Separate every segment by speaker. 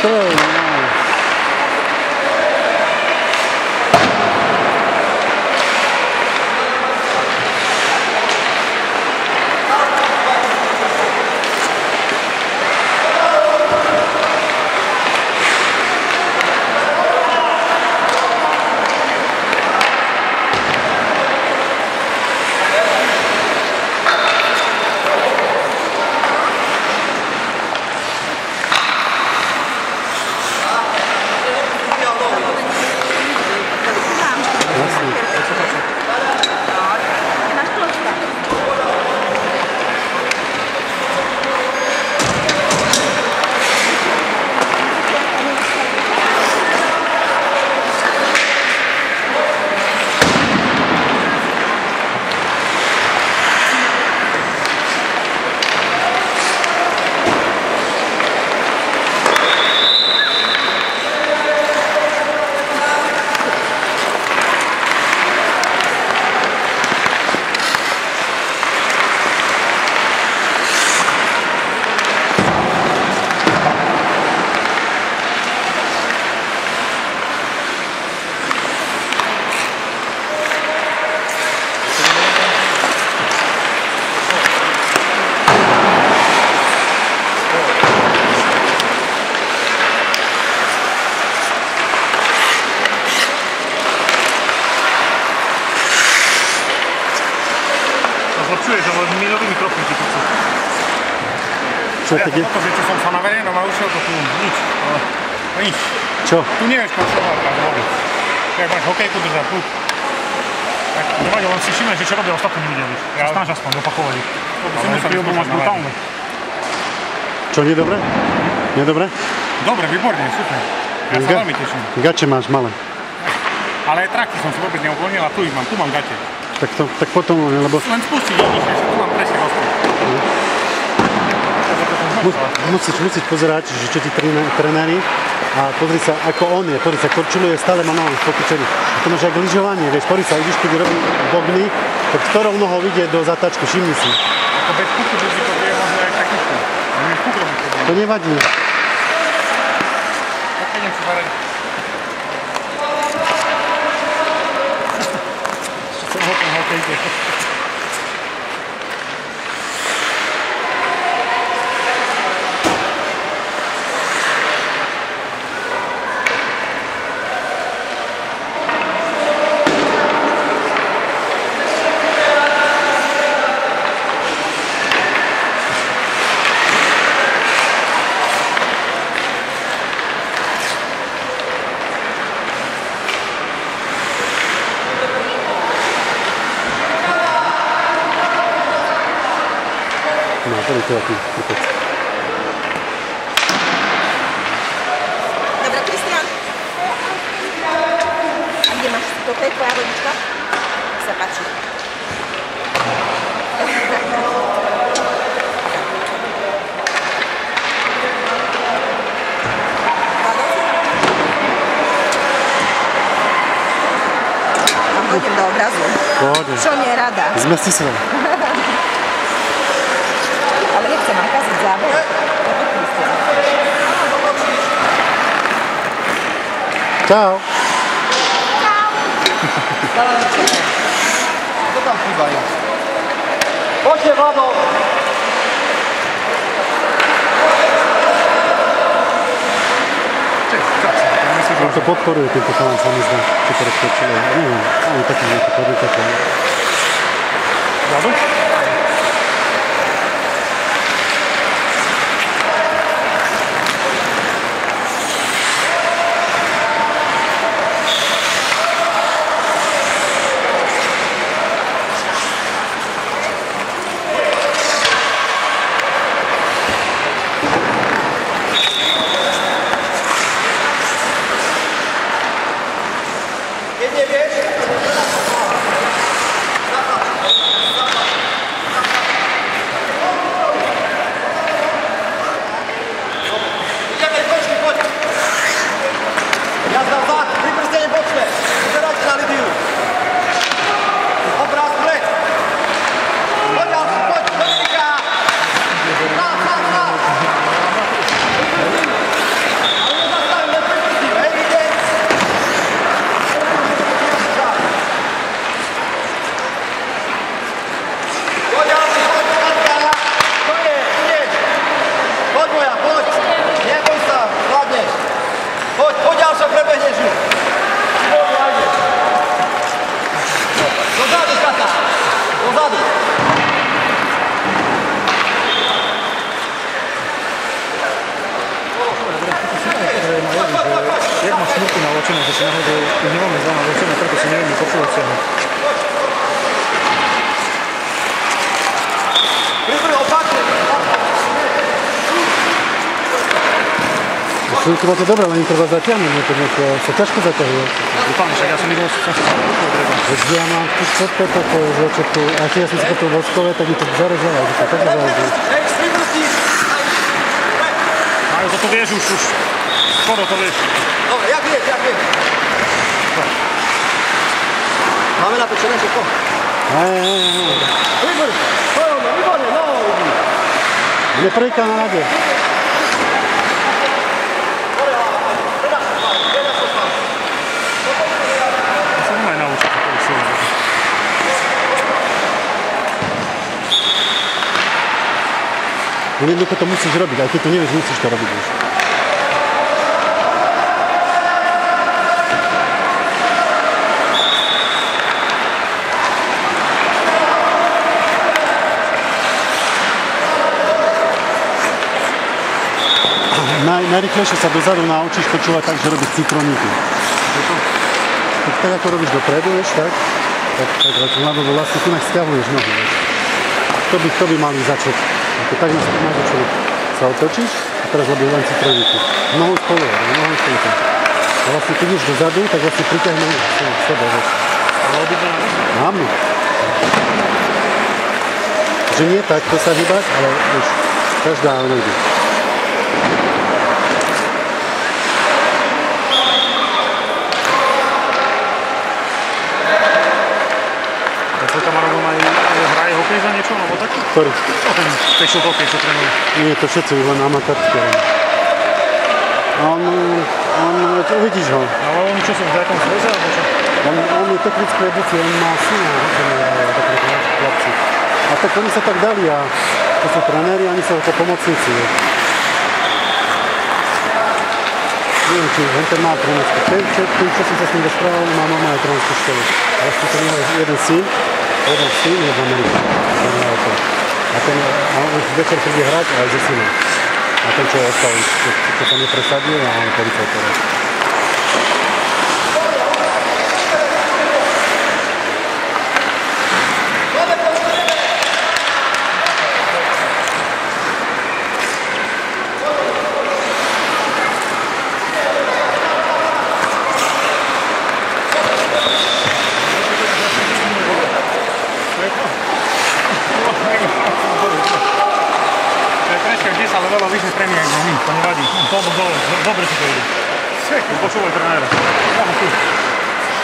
Speaker 1: stroj, no.
Speaker 2: Zlepšuješ, ale minový mikrofon ti to chce.
Speaker 1: Čo také?
Speaker 2: Protože čo som sa na verejnom a ušiel to tu nič. Nič.
Speaker 1: Čo?
Speaker 2: Tu nevieš kontrolovať tak vôbec. Jak máš hokejku držať tu. Tak nevadí, len si všimneš, že čo robia ostatní nevideli. Ja snaž aspoň opakovať ich. Ale prírodu máš brutálne.
Speaker 1: Čo, nie dobre? Nie dobre?
Speaker 2: Dobre, výborne, super. Ja sa veľmi teším.
Speaker 1: Gače máš malé.
Speaker 2: Ale aj traky som si vôbec neuvoľnil a tu ich mám, tu mám gate.
Speaker 1: Tak potom, lebo...
Speaker 2: Len spustiť vidíš, že tu mám presne rozpôl.
Speaker 1: Musíš pozerať, že čo ti trenéri a pozri sa, ako on je, pozri sa, korčuluje, stále má nohu pokučený. To máš aj lyžovanie, vieš, pozri sa, vidíš, keď robí bobny, tak ktorou nohou ide do zatáčky, všimni si.
Speaker 2: Ako bez puku by si to vie možno aj takýchto.
Speaker 1: To nevadí.
Speaker 2: Tak idem si varať. Ešte som hokejke.
Speaker 1: No, to je to aký krpec.
Speaker 3: Dobre, Kristián. A kde máš? Toto je tvoja rodička? Nech sa páči. A hodím do obrazu.
Speaker 1: Pohodne.
Speaker 3: Čo nie je rada?
Speaker 1: Zmesti sa.
Speaker 3: Ale nechcem vám kaziť záber.
Speaker 1: Čau.
Speaker 4: Co tam chýbajú? Poďte, Vlado!
Speaker 1: On to podporuje týmto chalám, sa mi zdá, čo to rozpočilo. Neviem, on je taký nejaký podnikateľ.
Speaker 2: Vlado?
Speaker 4: Keď nevieš,
Speaker 2: smrti naločené, že si nahodil, už nemáme zla naločené, preto si nevieme počúvať cenu.
Speaker 4: Priprav, opačne!
Speaker 1: Chvíľku to dobré, len treba zatiahnuť, to sa ťažko zaťahuje.
Speaker 2: Dúfam, však ja som videl, som si rukou treba.
Speaker 1: Veď ja mám tu všetko toto z začiatku, a keď ja som si kúpil voskové, tak mi to zarezalo, že to také zarezalo.
Speaker 4: Hej, stripnutí!
Speaker 2: Majo, toto vieš už, skoro to vieš.
Speaker 4: Dobre, jak vieš. Máme napečené všetko. Výborne, no.
Speaker 1: Mne prvýkrát na rade.
Speaker 2: Ja sa nemaj naučiť, ako je silné.
Speaker 1: Jednoducho to musíš robiť, aj keď to nevieš, musíš to robiť. Vieš. Najrychlejšie sa dozadu naučíš počúvať tak, že robíš citróniky. Tak ako robíš dopredu, vieš, tak vlastne tu sťahuješ nohy, vieš. To by mali začať. Ako tak nás naučili. Sa otočíš a teraz robíš len citróniky. Nohou spolu. A vlastne keď ideš dozadu, tak vlastne priťahnú sebe, vieš.
Speaker 2: Ale obidve na raz?
Speaker 1: Áno. Že nie takto sa hýbať, ale už každá nejde.
Speaker 2: Tvoj kamarát aj hraje hokej za niečo, alebo tak?
Speaker 1: Ktorý?
Speaker 2: No ten pešil hokej, čo trénuje.
Speaker 1: Nie, to všetci len amatárske. On uvidíš ho.
Speaker 2: Ale on čo sú v nejakom zväze, alebo čo?
Speaker 1: On je technické edície, on má syna, takí chlapci. A tak oni sa tak dali a to sú trenéri, oni sú ako pomocníci. Neviem, či ten má trenerskú. Tým, čo som sa s ním rozprával, má normálne trenerskú školu. Vlastne to je jeden syn je v Amerike. A on už večer príde hrať aj so synom. A ten, čo je ostal, čo sa nepresadil, a on policaj teraz.
Speaker 2: Veľa vyššie premie, ako my, to nevadí. Dobre si to ide. Počúvaj trenéra.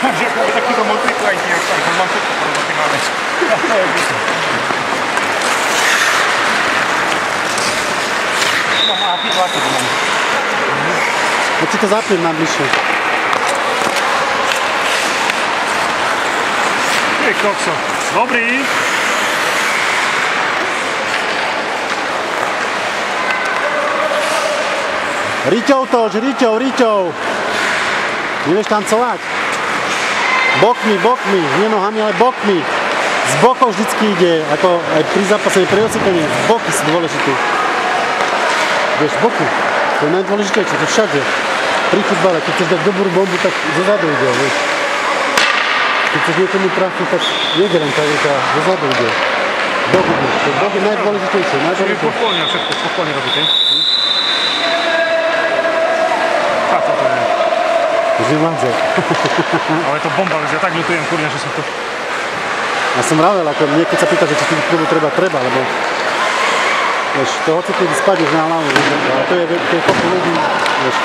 Speaker 2: Že je takýto multiplajky, ako mám všetko taký máme. No má aký vláky to mám.
Speaker 1: No ti to zapnem najbližšie.
Speaker 2: Ty kokso. Dobrý.
Speaker 1: Riťou. Nevieš tancovať? Bokmi, nie nohami, ale bokmi. Z bokov vždycky ide, ako aj pri zápasení, pri osýkaní. Boky sú dôležité. Vieš, boky. To je najdôležitejšie, to všade. Pri futbale, keď chceš dať dobrú bombu, tak zozadu ide, vieš. Keď chceš niekomu trafiť, tak nejde len tak, zozadu ide. Bok je najdôležitejšie.
Speaker 2: Čiže pochválne, všetko pochválne robíte. Tak to je.
Speaker 1: Už nevládze.
Speaker 2: Ale je to bomba, ja tak ľutujem, kurňa, že som to...
Speaker 1: Ja som vravel, ako niekedy sa pýta, že či tým klubu treba, lebo vieš, to hoci keď spadneš na hlavu, ale to je kopu ľudí, vieš,